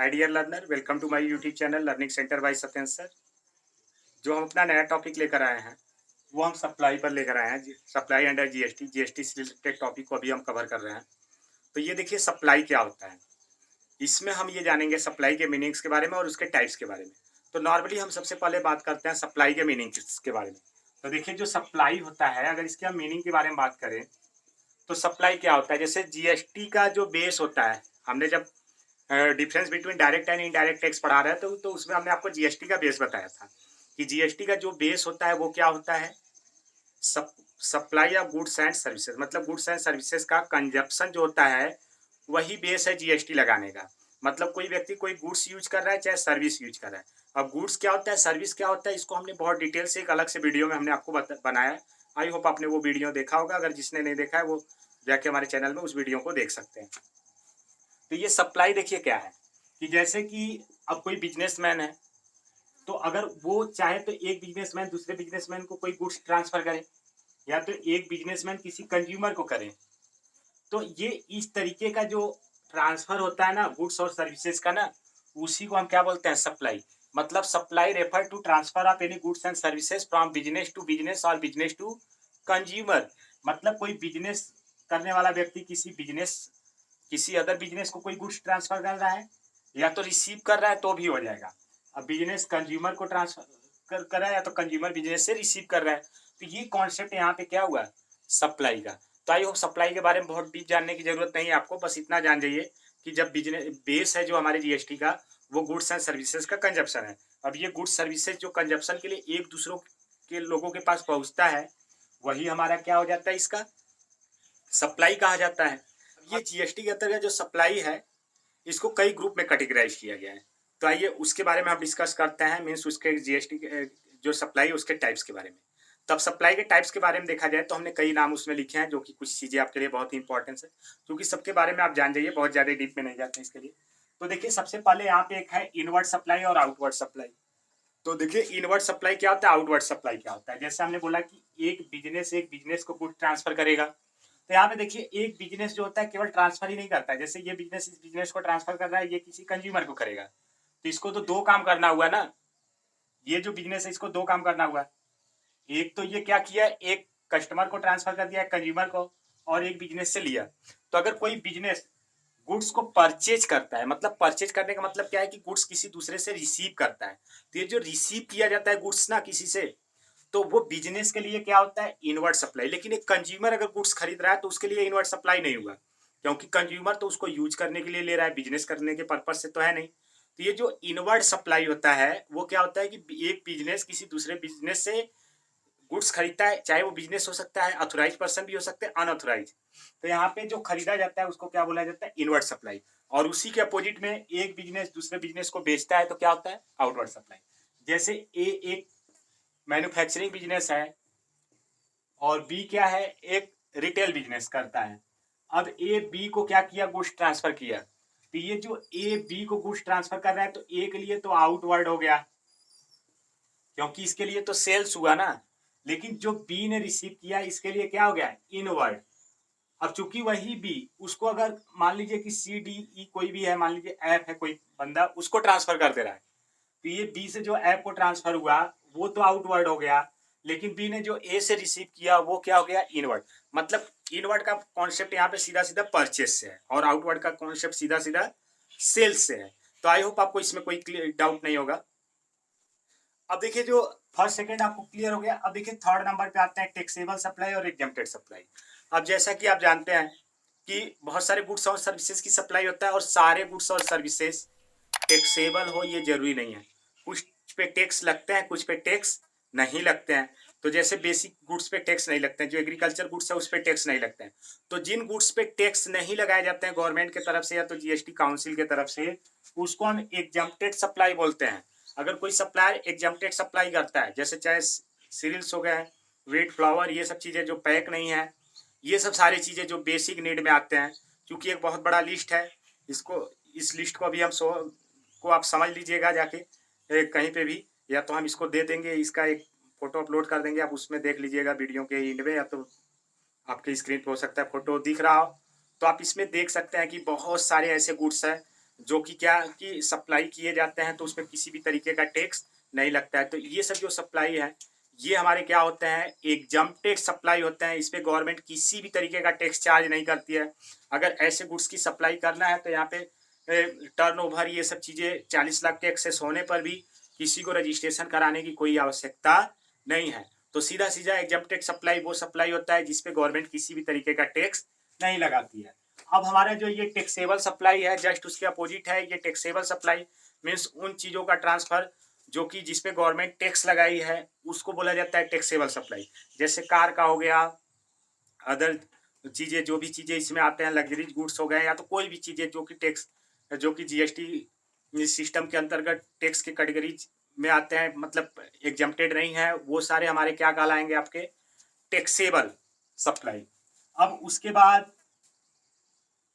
Hi dear learner, welcome to my YouTube channel learning centre by Satyendra sir. जो हम अपना नया टॉपिक लेकर आए हैं वो हम सप्लाई पर लेकर आए हैं। सप्लाई अंडर जीएसटी से रिलेटेड टॉपिक को अभी हम कवर कर रहे हैं। तो ये देखिए सप्लाई क्या होता है। इसमें हम ये जानेंगे सप्लाई के मीनिंग्स के बारे में और उसके टाइप्स के बारे में। तो नॉर्मली हम सबसे पहले बात करते हैं सप्लाई के मीनिंग्स के बारे में। तो देखिए जो सप्लाई होता है, अगर इसके हम मीनिंग के बारे में बात करें तो सप्लाई क्या होता है। जैसे जीएसटी का जो बेस होता है, हमने जब difference between direct and indirect tax पढ़ा रहे थे तो उसमें हमने आपको जीएसटी का बेस बताया था कि जीएसटी का जो बेस होता है वो क्या होता है, supply of goods and services. मतलब गुड्स एंड सर्विसेज का कंजप्शन जो होता है वही बेस है जीएसटी लगाने का। मतलब कोई व्यक्ति कोई गुड्स यूज कर रहा है चाहे सर्विस यूज कर रहा है। अब गुड्स क्या होता है, सर्विस क्या होता है, इसको हमने बहुत डिटेल से एक अलग से वीडियो में हमने आपको बनाया। आई होप आपने वो वीडियो देखा होगा। अगर जिसने नहीं देखा है वो जाके हमारे चैनल में उस वीडियो को देख सकते हैं। तो ये सप्लाई देखिए क्या है कि जैसे कि अब कोई बिजनेसमैन है, तो अगर वो चाहे तो एक बिजनेसमैन दूसरे बिजनेसमैन को कोई गुड्स ट्रांसफर करे या तो एक बिजनेसमैन किसी कंज्यूमर को करे। तो ये इस तरीके का जो ट्रांसफर होता है ना गुड्स और सर्विसेज का ना, उसी को हम क्या बोलते हैं, सप्लाई। मतलब supply refer to transfer of any goods and services from business to business और बिजनेस टू कंज्यूमर। मतलब कोई बिजनेस करने वाला व्यक्ति किसी अदर बिजनेस को कोई गुड्स ट्रांसफर कर रहा है या तो रिसीव कर रहा है तो भी हो जाएगा। अब बिजनेस कंज्यूमर को ट्रांसफर कर रहा है या तो कंज्यूमर बिजनेस से रिसीव कर रहा है। तो ये कॉन्सेप्ट यहाँ पे क्या हुआ, सप्लाई का। तो आई होप सप्लाई के बारे में बहुत डीप जानने की जरूरत नहीं है आपको, बस इतना जान जाइए कि जब बिजनेस बेस है जो हमारे जीएसटी का वो गुड्स एंड सर्विसेज का कंजप्शन है। अब ये गुड्स सर्विसेज जो कंजप्शन के लिए एक दूसरों के लोगों के पास पहुंचता है वही हमारा क्या हो जाता है, इसका सप्लाई कहा जाता है। ये जीएसटी के अंतर्गत जो सप्लाई है इसको कई ग्रुप में कैटेगराइज किया गया है। तो आइए उसके बारे में हम डिस्कस करते हैं, मीन्स उसके जीएसटी जो सप्लाई है उसके टाइप्स के बारे में। तब सप्लाई के टाइप्स के बारे में देखा जाए तो हमने कई नाम उसमें लिखे हैं जो कि कुछ चीज़ें आपके लिए बहुत ही इंपॉर्टेंट है, क्योंकि सबके बारे में आप जान जाइए, बहुत ज़्यादा डीप में नहीं जाते इसके लिए। तो देखिए सबसे पहले यहाँ पे एक है इनवर्ड सप्लाई और आउटवर्ड सप्लाई। तो देखिए इनवर्ड सप्लाई क्या होता है, आउटवर्ड सप्लाई क्या होता है। जैसे हमने बोला कि एक बिजनेस को गुड ट्रांसफर करेगा, तो यहाँ पे देखिए एक बिजनेस जो होता है केवल ट्रांसफर ही नहीं करता है। जैसे ये बिजनेस इस बिजनेस को ट्रांसफर कर रहा है, ये किसी कंज्यूमर को करेगा, तो इसको तो दो काम करना हुआ ना। ये जो बिजनेस है इसको दो काम करना हुआ। एक तो ये क्या किया, एक कस्टमर को ट्रांसफर कर दिया कंज्यूमर को, और एक बिजनेस से लिया। तो अगर कोई बिजनेस गुड्स को परचेज करता है, मतलब परचेज करने का मतलब क्या है कि गुड्स किसी दूसरे से रिसीव करता है, तो ये जो रिसीव किया जाता है गुड्स ना किसी से, तो वो बिजनेस के लिए क्या होता है, इनवर्ड सप्लाई। लेकिन एक कंज्यूमर अगर गुड्स खरीद रहा है तो उसके लिए इनवर्ड सप्लाई नहीं हुआ, क्योंकि कंज्यूमर तो उसको यूज करने के लिए ले रहा है, बिजनेस करने के पर्पज से तो है नहीं। तो ये जो इनवर्ड सप्लाई होता है वो क्या होता है कि एक बिजनेस किसी दूसरे बिजनेस से गुड्स खरीदता है, चाहे वो बिजनेस हो सकता है, अथोराइज पर्सन भी हो सकते हैं, अनऑथोराइज। तो यहाँ पे जो खरीदा जाता है उसको क्या बोला जाता है, इनवर्ड सप्लाई। और उसी के अपोजिट में एक बिजनेस दूसरे बिजनेस को बेचता है तो क्या होता है, आउटवर्ड सप्लाई। जैसे एक मैन्युफैक्चरिंग बिजनेस है और बी क्या है, एक रिटेल बिजनेस करता है। अब ए बी को क्या किया, गुड्स ट्रांसफर किया। तो ये जो ए बी को गुड्स ट्रांसफर कर रहा है तो ए के लिए तो आउटवर्ड हो गया, क्योंकि इसके लिए तो सेल्स हुआ ना। लेकिन जो बी ने रिसीव किया इसके लिए क्या हो गया, इनवर्ड। अब चूंकि वही बी उसको अगर मान लीजिए कि सी डी ई कोई भी है, मान लीजिए ऐप है कोई बंदा, उसको ट्रांसफर कर दे रहा है, तो ये बी से जो ऐप को ट्रांसफर हुआ वो तो आउटवर्ड हो गया। लेकिन बी ने जो ए से रिसीव किया वो क्या हो गया, इनवर्ड। मतलब इनवर्ड का कॉन्सेप्ट यहाँ पे सीधा सीधा परचेस से है और आउटवर्ड का कॉन्सेप्ट सीधा सीधा सेल्स से है। तो आई होप आपको इसमें कोई डाउट नहीं होगा। अब देखिए जो फर्स्ट सेकंड आपको क्लियर हो गया। अब देखिए थर्ड नंबर पे आते हैं टैक्सेबल सप्लाई और एग्जेम्प्टेड सप्लाई। अब जैसा कि आप जानते हैं कि बहुत सारे गुड्स और सर्विसेज की सप्लाई होता है और सारे गुड्स और सर्विसेज टैक्सेबल हो ये जरूरी नहीं है। कुछ पे टैक्स लगते हैं, कुछ पे टैक्स नहीं लगते हैं। तो जैसे बेसिक गुड्स पे टैक्स नहीं लगते हैं, जो एग्रीकल्चर गुड्स है उस पे टैक्स नहीं लगते हैं। तो जिन गुड्स पे टैक्स नहीं लगाए जाते हैं गवर्नमेंट की तरफ से या तो जीएसटी काउंसिल की तरफ से, उसको हम एग्जम्प्टेड सप्लाई बोलते हैं। अगर कोई सप्लायर एग्जम्प्टेड सप्लाई करता है, जैसे चाहे सीरियल्स हो गए, व्हीट, फ्लावर, ये सब चीज़ें जो पैक नहीं है, ये सब सारी चीज़ें जो बेसिक नीड में आते हैं, क्योंकि एक बहुत बड़ा लिस्ट है। इस लिस्ट को भी हम को आप समझ लीजिएगा जाके कहीं पे भी, या तो हम इसको दे देंगे, इसका एक फोटो अपलोड कर देंगे, आप उसमें देख लीजिएगा वीडियो के एंड में, या तो आपके स्क्रीन पे हो सकता है फोटो दिख रहा हो, तो आप इसमें देख सकते हैं कि बहुत सारे ऐसे गुड्स हैं जो कि क्या कि सप्लाई किए जाते हैं तो उसमें किसी भी तरीके का टैक्स नहीं लगता है। तो ये सब जो सप्लाई है ये हमारे क्या होते हैं, एग्जम्प्टेड सप्लाई होते हैं। इस पे गवर्नमेंट किसी भी तरीके का टैक्स चार्ज नहीं करती है। अगर ऐसे गुड्स की सप्लाई करना है तो यहाँ पे टर्नओवर ये सब चीज़ें 40 लाख के एक्सेस होने पर भी किसी को रजिस्ट्रेशन कराने की कोई आवश्यकता नहीं है। तो सीधा सीधा एग्जम्प्टेड सप्लाई वो सप्लाई होता है जिसपे गवर्नमेंट किसी भी तरीके का टैक्स नहीं लगाती है। अब हमारा जो ये टैक्सेबल सप्लाई है जस्ट उसके अपोजिट है। ये टैक्सेबल सप्लाई मीन्स उन चीज़ों का ट्रांसफर जो कि जिसपे गवर्नमेंट टैक्स लगाई है उसको बोला जाता है टैक्सेबल सप्लाई। जैसे कार का हो गया, अदर चीज़ें जो भी चीज़ें इसमें आते हैं, लग्जरीज गुड्स हो गए या तो कोई भी चीज़ें जो कि टैक्स जो कि जीएसटी सिस्टम के अंतर्गत टैक्स के कैटेगरीज में आते हैं, मतलब एग्जम्प्टेड नहीं है, वो सारे हमारे क्या कहलाएंगे, आपके टैक्सेबल सप्लाई। अब उसके बाद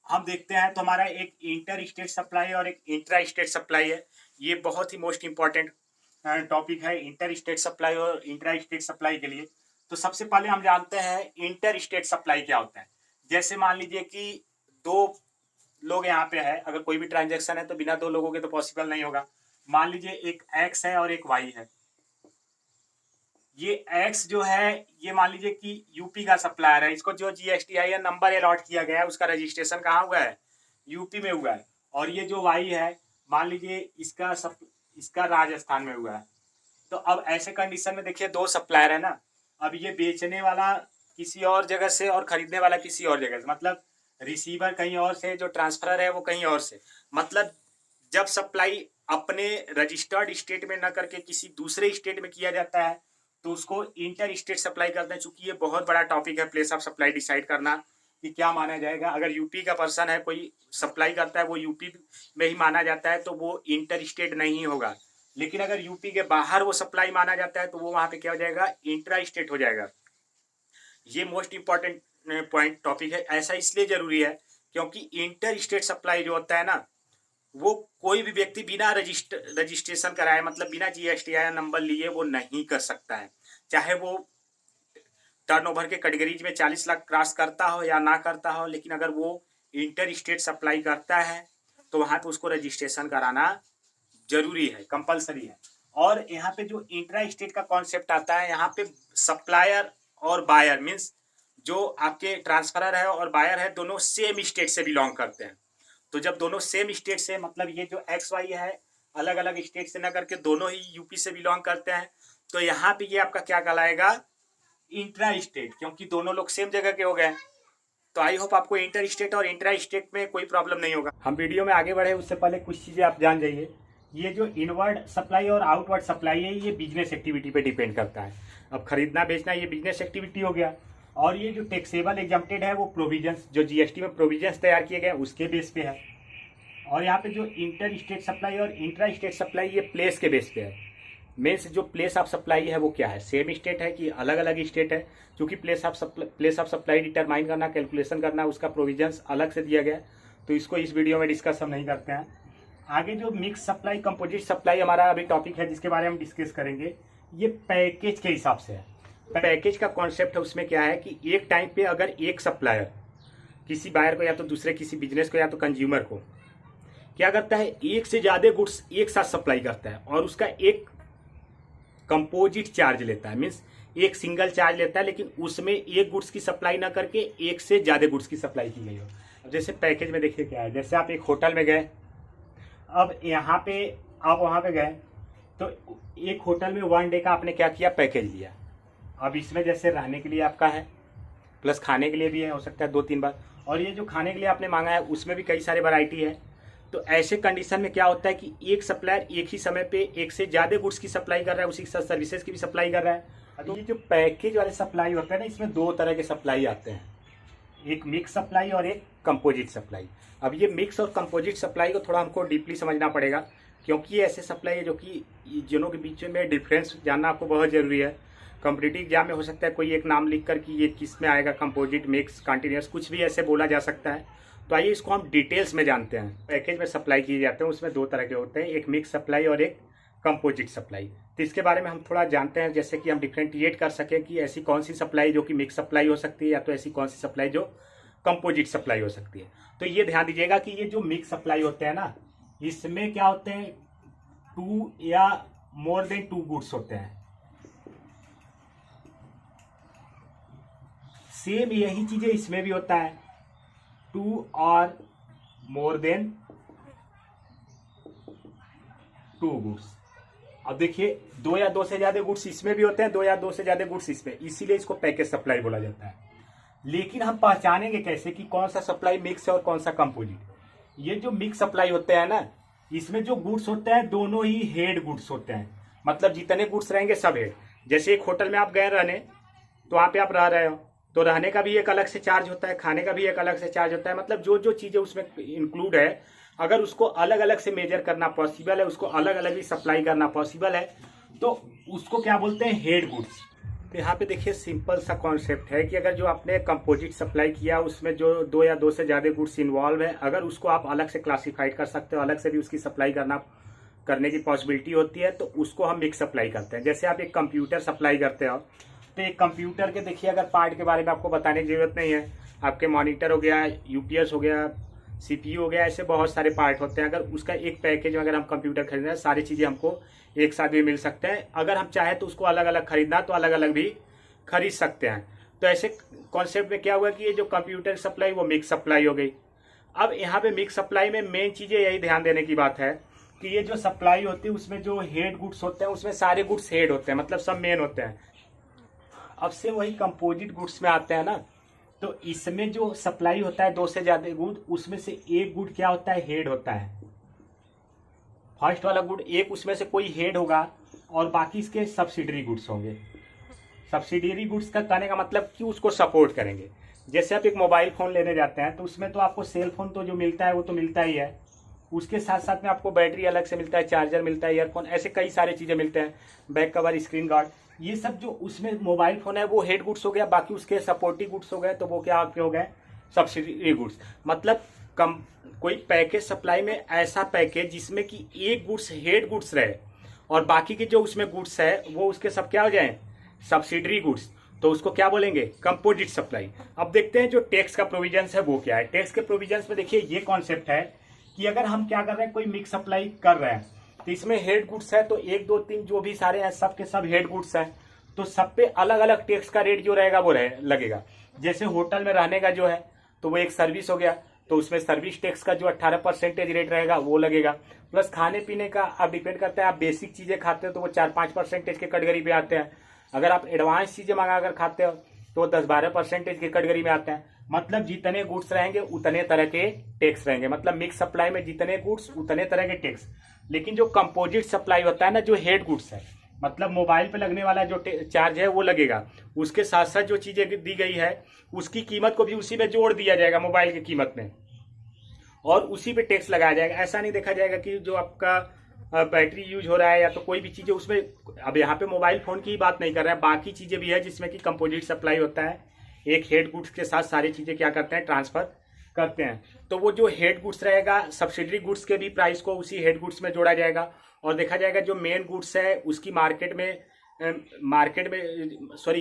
हम देखते हैं तो हमारा एक इंटर स्टेट सप्लाई और एक इंट्रा स्टेट सप्लाई है। ये बहुत ही मोस्ट इंपॉर्टेंट टॉपिक है इंटर स्टेट सप्लाई और इंट्रा स्टेट सप्लाई के लिए। तो सबसे पहले हम जानते हैं इंटर स्टेट सप्लाई क्या होता है। जैसे मान लीजिए कि दो लोग यहाँ पे है, अगर कोई भी ट्रांजेक्शन है तो बिना दो लोगों के तो पॉसिबल नहीं होगा। मान लीजिए एक एक्स है और एक वाई है। ये एक्स जो है ये मान लीजिए कि यूपी का सप्लायर है, इसको जो GSTIN नंबर अलॉट किया गया है उसका रजिस्ट्रेशन कहाँ हुआ है, यूपी में हुआ है। और ये जो वाई है मान लीजिए इसका राजस्थान में हुआ है। तो अब ऐसे कंडीशन में देखिए दो सप्लायर है ना, अब ये बेचने वाला किसी और जगह से और खरीदने वाला किसी और जगह से, मतलब रिसीवर कहीं और से, जो ट्रांसफरर है वो कहीं और से। मतलब जब सप्लाई अपने रजिस्टर्ड स्टेट में न करके किसी दूसरे स्टेट में किया जाता है तो उसको इंटर स्टेट सप्लाई करते हैं। चूंकि ये बहुत बड़ा टॉपिक है प्लेस ऑफ सप्लाई डिसाइड करना कि क्या माना जाएगा। अगर यूपी का पर्सन है कोई सप्लाई करता है वो यूपी में ही माना जाता है तो वो इंटर स्टेट नहीं होगा। लेकिन अगर यूपी के बाहर वो सप्लाई माना जाता है तो वो वहां पे क्या हो जाएगा, इंट्रा स्टेट हो जाएगा। ये मोस्ट इंपॉर्टेंट पॉइंट टॉपिक है। ऐसा इसलिए जरूरी है क्योंकि इंटर स्टेट सप्लाई जो होता है ना, वो कोई भी व्यक्ति बिना रजिस्ट्रेशन कराए, मतलब बिना GSTIN नंबर लिए वो नहीं कर सकता है। चाहे वो टर्नओवर के कैटेगरीज में 40 लाख क्रॉस करता हो या ना करता हो, लेकिन अगर वो इंटर स्टेट सप्लाई करता है तो वहां पे उसको रजिस्ट्रेशन कराना जरूरी है, कंपलसरी है। और यहाँ पे जो इंट्रा स्टेट का कॉन्सेप्ट आता है, यहाँ पे सप्लायर और बायर मीन्स जो आपके ट्रांसफरर है और बायर है दोनों सेम स्टेट से बिलोंग करते हैं। तो जब दोनों सेम स्टेट से, मतलब ये जो एक्स वाई है अलग अलग स्टेट से ना करके दोनों ही यूपी से बिलोंग करते हैं, तो यहाँ पे ये आपका क्या कहलाएगा, इंट्रा स्टेट, क्योंकि दोनों लोग सेम जगह के हो गए। तो आई होप आपको इंटर स्टेट और इंट्रा स्टेट में कोई प्रॉब्लम नहीं होगा। हम वीडियो में आगे बढ़े उससे पहले कुछ चीज़ें आप जान जाइए। ये जो इनवर्ड सप्लाई और आउटवर्ड सप्लाई है ये बिजनेस एक्टिविटी पे डिपेंड करता है। अब खरीदना बेचना ये बिजनेस एक्टिविटी हो गया, और ये जो टैक्सेबल एग्जम्प्टेड है वो प्रोविजंस जो जीएसटी में प्रोविजंस तैयार किए गए उसके बेस पे है। और यहाँ पे जो इंटर स्टेट सप्लाई और इंट्रा स्टेट सप्लाई ये प्लेस के बेस पे है। मीन्स जो प्लेस ऑफ सप्लाई है वो क्या है, सेम स्टेट है कि अलग अलग स्टेट है। क्योंकि प्लेस ऑफ सप्लाई डिटरमाइन करना, कैलकुलेशन करना, उसका प्रोविजंस अलग से दिया गया, तो इसको इस वीडियो में डिस्कस हम नहीं करते हैं। आगे जो मिक्स सप्लाई, कंपोजिट सप्लाई हमारा अभी टॉपिक है जिसके बारे में हम डिस्कस करेंगे। ये पैकेज के हिसाब से है। पैकेज का कॉन्सेप्ट है, उसमें क्या है कि एक टाइम पे अगर एक सप्लायर किसी बायर को या तो दूसरे किसी बिजनेस को या तो कंज्यूमर को क्या करता है, एक से ज्यादा गुड्स एक साथ सप्लाई करता है और उसका एक कंपोजिट चार्ज लेता है, मीन्स एक सिंगल चार्ज लेता है, लेकिन उसमें एक गुड्स की सप्लाई ना करके एक से ज्यादा गुड्स की सप्लाई की गई हो। अब जैसे पैकेज में देखिए क्या है, जैसे आप एक होटल में गए, अब यहाँ पे आप वहाँ पे गए तो एक होटल में 1 डे का आपने क्या किया, पैकेज लिया। अब इसमें जैसे रहने के लिए आपका है प्लस खाने के लिए भी है, हो सकता है 2-3 बार, और ये जो खाने के लिए आपने मांगा है उसमें भी कई सारे वैरायटी है। तो ऐसे कंडीशन में क्या होता है कि एक सप्लायर एक ही समय पे एक से ज़्यादा गुड्स की सप्लाई कर रहा है, उसी के साथ सर्विसेज की भी सप्लाई कर रहा है। तो ये जो पैकेज वाले सप्लाई होते हैं ना, इसमें 2 तरह के सप्लाई आते हैं, एक मिक्स सप्लाई और एक कंपोजिट सप्लाई। अब ये मिक्स और कंपोजिट सप्लाई को थोड़ा हमको डीपली समझना पड़ेगा, क्योंकि ये ऐसे सप्लाई है जो कि दोनों के बीच में डिफरेंस जानना आपको बहुत ज़रूरी है। कॉम्पिटिटिव एग्जाम में हो सकता है कोई एक नाम लिख कर कि ये किस में आएगा, कंपोजिट, मिक्स, कंटिन्यूस, कुछ भी ऐसे बोला जा सकता है। तो आइए इसको हम डिटेल्स में जानते हैं। पैकेज में सप्लाई किए जाते हैं उसमें 2 तरह के होते हैं, एक मिक्स सप्लाई और एक कंपोजिट सप्लाई। तो इसके बारे में हम थोड़ा जानते हैं, जैसे कि हम डिफ्रेंटिएट कर सकें कि ऐसी कौन सी सप्लाई जो कि मिक्स सप्लाई हो सकती है या तो ऐसी कौन सी सप्लाई जो कंपोजिट सप्लाई हो सकती है। तो ये ध्यान दीजिएगा कि ये जो मिक्स सप्लाई होते हैं ना, इसमें क्या होते हैं, 2 या मोर देन 2 गुड्स होते हैं। सेम यही चीजें इसमें भी होता है, 2 और मोर देन 2 गुड्स। अब देखिए 2 या 2 से ज्यादा गुड्स इसमें भी होते हैं, 2 या 2 से ज्यादा गुड्स इसमें, इसीलिए इसको पैकेज सप्लाई बोला जाता है। लेकिन हम पहचानेंगे कैसे कि कौन सा सप्लाई मिक्स है और कौन सा कंपोजिट। ये जो मिक्स सप्लाई होते हैं ना, इसमें जो गुड्स होते हैं दोनों ही हेड गुड्स होते हैं, मतलब जितने गुड्स रहेंगे सब हेड। जैसे एक होटल में आप गए रहने, तो वहां पे आप रह रहे हो, तो रहने का भी एक अलग से चार्ज होता है, खाने का भी एक अलग से चार्ज होता है, मतलब जो जो चीजें उसमें इंक्लूड है, अगर उसको अलग अलग से मेजर करना पॉसिबल है, उसको अलग अलग ही सप्लाई करना पॉसिबल है, तो उसको क्या बोलते हैं, हेड गुड्स। तो यहाँ पे देखिए सिंपल सा कॉन्सेप्ट है कि अगर जो आपने कंपोजिट सप्लाई किया उसमें जो 2 या 2 से ज्यादा गुड्स इन्वॉल्व है, अगर उसको आप अलग से क्लासिफाइड कर सकते हो, अलग से भी उसकी सप्लाई करने की पॉसिबिलिटी होती है, तो उसको हम मिक्स सप्लाई करते हैं। जैसे आप एक कंप्यूटर सप्लाई करते हो, तो एक कंप्यूटर के देखिए अगर पार्ट के बारे में आपको बताने की जरूरत नहीं है, आपके मॉनिटर हो गया, यूपीएस हो गया, सीपीयू हो गया, ऐसे बहुत सारे पार्ट होते हैं। अगर उसका एक पैकेज में अगर हम कंप्यूटर खरीद रहे हैं, सारी चीजें हमको एक साथ भी मिल सकते हैं। अगर हम चाहें तो उसको अलग अलग खरीदना तो अलग अलग भी खरीद सकते हैं। तो ऐसे कॉन्सेप्ट में क्या हुआ कि ये जो कंप्यूटर सप्लाई वो मिक्स सप्लाई हो गई। अब यहाँ पे मिक्स सप्लाई में मेन चीजें यही ध्यान देने की बात है कि ये जो सप्लाई होती है उसमें जो हेड गुड्स होते हैं, उसमें सारे गुड्स हेड होते हैं, मतलब सब मेन होते हैं। अब से वही कंपोजिट गुड्स में आते हैं ना, तो इसमें जो सप्लाई होता है 2 से ज्यादा गुड, उसमें से एक गुड क्या होता है, हेड होता है। फर्स्ट वाला गुड एक, उसमें से कोई हेड होगा और बाकी इसके सब्सिडरी गुड्स होंगे। सब्सिडरी गुड्स का कहने का मतलब कि उसको सपोर्ट करेंगे। जैसे आप एक मोबाइल फोन लेने जाते हैं, तो उसमें तो आपको सेल फोन तो जो मिलता है वो तो मिलता ही है, उसके साथ साथ में आपको बैटरी अलग से मिलता है, चार्जर मिलता है, ईयरफोन, ऐसे कई सारी चीजें मिलते हैं, बैक कवर, स्क्रीन गार्ड, ये सब जो उसमें मोबाइल फोन है वो हेड गुड्स हो गया। बाकी उसके सपोर्टिव गुड्स हो गए, तो वो क्या आपके हो गए, सब्सिडरी गुड्स। मतलब कम कोई पैकेज सप्लाई में ऐसा पैकेज जिसमें कि एक गुड्स हेड गुड्स रहे और बाकी के जो उसमें गुड्स है वो उसके सब क्या हो जाए, सब्सिडरी गुड्स, तो उसको क्या बोलेंगे, कंपोजिट सप्लाई। अब देखते हैं जो टैक्स का प्रोविजंस है वो क्या है। टैक्स के प्रोविजंस में देखिए ये कॉन्सेप्ट है कि अगर हम क्या कर रहे हैं, कोई मिक्स सप्लाई कर रहे हैं, तो इसमें हेड गुड्स है, तो 1 2 3 जो भी सारे हैं सब के सब हेड गुड्स है, तो सब पे अलग अलग टैक्स का रेट जो रहेगा वो लगेगा। जैसे होटल में रहने का जो है तो वो एक सर्विस हो गया, तो उसमें सर्विस टैक्स का जो 18% रेट रहेगा वो लगेगा। प्लस खाने पीने का अब डिपेंड करता है, आप बेसिक चीजें खाते हो तो वो 4-5% के कैटेगरी पे आते हैं। अगर आप एडवांस चीजें मंगा कर खाते हो तो 10-12% के कैटेगरी में आते हैं। मतलब जितने गुड्स रहेंगे उतने तरह के टैक्स रहेंगे, मतलब मिक्स सप्लाई में जितने गुड्स उतने तरह के टैक्स। लेकिन जो कंपोजिट सप्लाई होता है ना, जो हेड गुड्स है, मतलब मोबाइल पे लगने वाला जो चार्ज है वो लगेगा, उसके साथ साथ जो चीजें दी गई है उसकी कीमत को भी उसी में जोड़ दिया जाएगा मोबाइल की कीमत में, और उसी पे टैक्स लगाया जाएगा। ऐसा नहीं देखा जाएगा कि जो आपका बैटरी यूज हो रहा है या तो कोई भी चीजें उसमें, अब यहाँ पे मोबाइल फोन की बात नहीं कर रहे हैं, बाकी चीजें भी है जिसमें कि कंपोजिट सप्लाई होता है। एक हेड गुड्स के साथ सारी चीजें क्या करते हैं, ट्रांसफर करते हैं। तो वो जो हेड गुड्स रहेगा, सब्सिडरी गुड्स के भी प्राइस को उसी हेड गुड्स में जोड़ा जाएगा, और देखा जाएगा जो मेन गुड्स है उसकी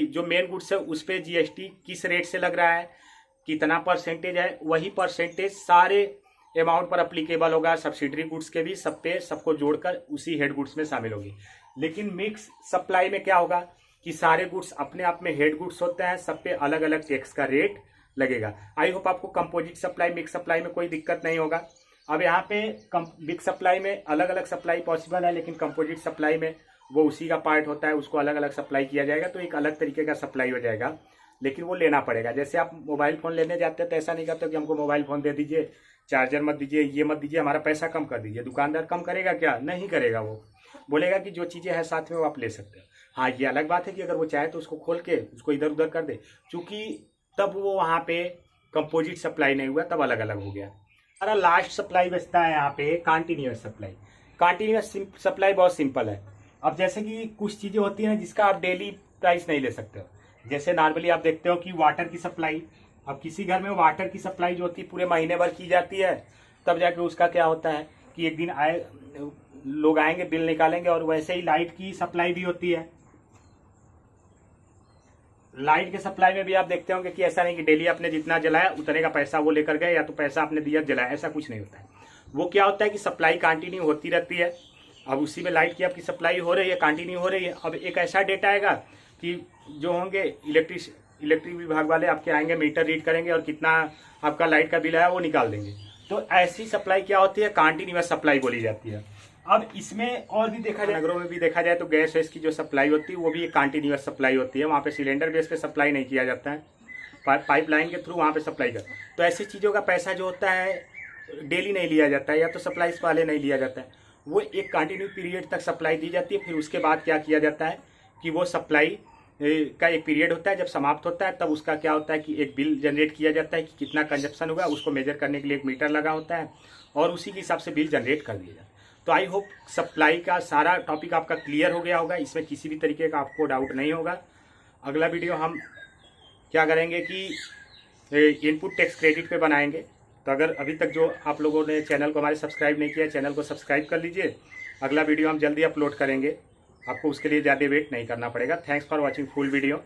जो मेन गुड्स है उस पर जीएसटी किस रेट से लग रहा है, कितना परसेंटेज है, वही परसेंटेज सारे अमाउंट पर अप्लीकेबल होगा। सब्सिडरी गुड्स के भी सब पे सबको जोड़कर उसी हेड गुड्स में शामिल होगी। लेकिन मिक्स सप्लाई में क्या होगा कि सारे गुड्स अपने आप में हेड गुड्स होते हैं, सब पे अलग अलग टैक्स का रेट लगेगा। आई होप आपको कंपोजिट सप्लाई मिक्स सप्लाई में कोई दिक्कत नहीं होगा। अब यहाँ पे मिक्स सप्लाई में अलग अलग सप्लाई पॉसिबल है, लेकिन कंपोजिट सप्लाई में वो उसी का पार्ट होता है, उसको अलग अलग सप्लाई किया जाएगा, तो एक अलग तरीके का सप्लाई हो जाएगा, लेकिन वो लेना पड़ेगा। जैसे आप मोबाइल फोन लेने जाते हैं तो ऐसा नहीं करते कि हमको मोबाइल फोन दे दीजिए, चार्जर मत दीजिए, ये मत दीजिए, हमारा पैसा कम कर दीजिए। दुकानदार कम करेगा क्या, नहीं करेगा, वो बोलेगा कि जो चीजें हैं साथ में वो आप ले सकते हैं। हाँ, ये अलग बात है कि अगर वो चाहे तो उसको खोल के उसको इधर उधर कर दे, क्योंकि तब वो वहाँ पे कंपोजिट सप्लाई नहीं हुआ, तब अलग अलग हो गया। हमारा लास्ट सप्लाई बचता है यहाँ पे कंटिन्यूअस सप्लाई। कंटिन्यूअस सप्लाई बहुत सिंपल है। अब जैसे कि कुछ चीजें होती हैं जिसका आप डेली प्राइस नहीं ले सकते हो, जैसे नॉर्मली आप देखते हो कि वाटर की सप्लाई, अब किसी घर में वाटर की सप्लाई जो होती है पूरे महीने भर की जाती है, तब जाके उसका क्या होता है कि एक दिन आए लोग आएंगे बिल निकालेंगे। और वैसे ही लाइट की सप्लाई भी होती है, लाइट के सप्लाई में भी आप देखते होंगे कि ऐसा नहीं कि डेली आपने जितना जलाया उतने का पैसा वो लेकर गए, या तो पैसा आपने दिया जलाया, ऐसा कुछ नहीं होता है। वो क्या होता है कि सप्लाई कंटिन्यू होती रहती है। अब उसी में लाइट की आपकी सप्लाई हो रही है, कंटिन्यू हो रही है। अब एक ऐसा डेटा आएगा कि जो होंगे इलेक्ट्रिक विभाग वाले आपके आएंगे, मीटर रीड करेंगे और कितना आपका लाइट का बिल है वो निकाल देंगे। तो ऐसी सप्लाई क्या होती है, कंटिन्यूअस सप्लाई बोली जाती है। अब इसमें और भी देखा जाए, नगरों में भी देखा जाए तो गैस वैस की जो सप्लाई होती है वो भी एक कंटिन्यूअस सप्लाई होती है। वहाँ पे सिलेंडर बेस पे सप्लाई नहीं किया जाता है, पाइपलाइन के थ्रू वहाँ पे सप्लाई कर। तो ऐसी चीज़ों का पैसा जो होता है डेली नहीं लिया जाता है, या तो सप्लाई से पहले नहीं लिया जाता है। वो एक कंटिन्यू पीरियड तक सप्लाई दी जाती है। फिर उसके बाद क्या किया जाता है कि वो सप्लाई का एक पीरियड होता है, जब समाप्त होता है तब उसका क्या होता है कि एक बिल जनरेट किया जाता है कि कितना कंजप्शन हुआ, उसको मेजर करने के लिए एक मीटर लगा होता है और उसी के हिसाब से बिल जनरेट कर दिया जाता है। तो आई होप सप्लाई का सारा टॉपिक आपका क्लियर हो गया होगा, इसमें किसी भी तरीके का आपको डाउट नहीं होगा। अगला वीडियो हम क्या करेंगे कि इनपुट टैक्स क्रेडिट पे बनाएंगे। तो अगर अभी तक जो आप लोगों ने चैनल को हमारे सब्सक्राइब नहीं किया, चैनल को सब्सक्राइब कर लीजिए। अगला वीडियो हम जल्दी अपलोड करेंगे, आपको उसके लिए ज़्यादा वेट नहीं करना पड़ेगा। Thanks for watching full video.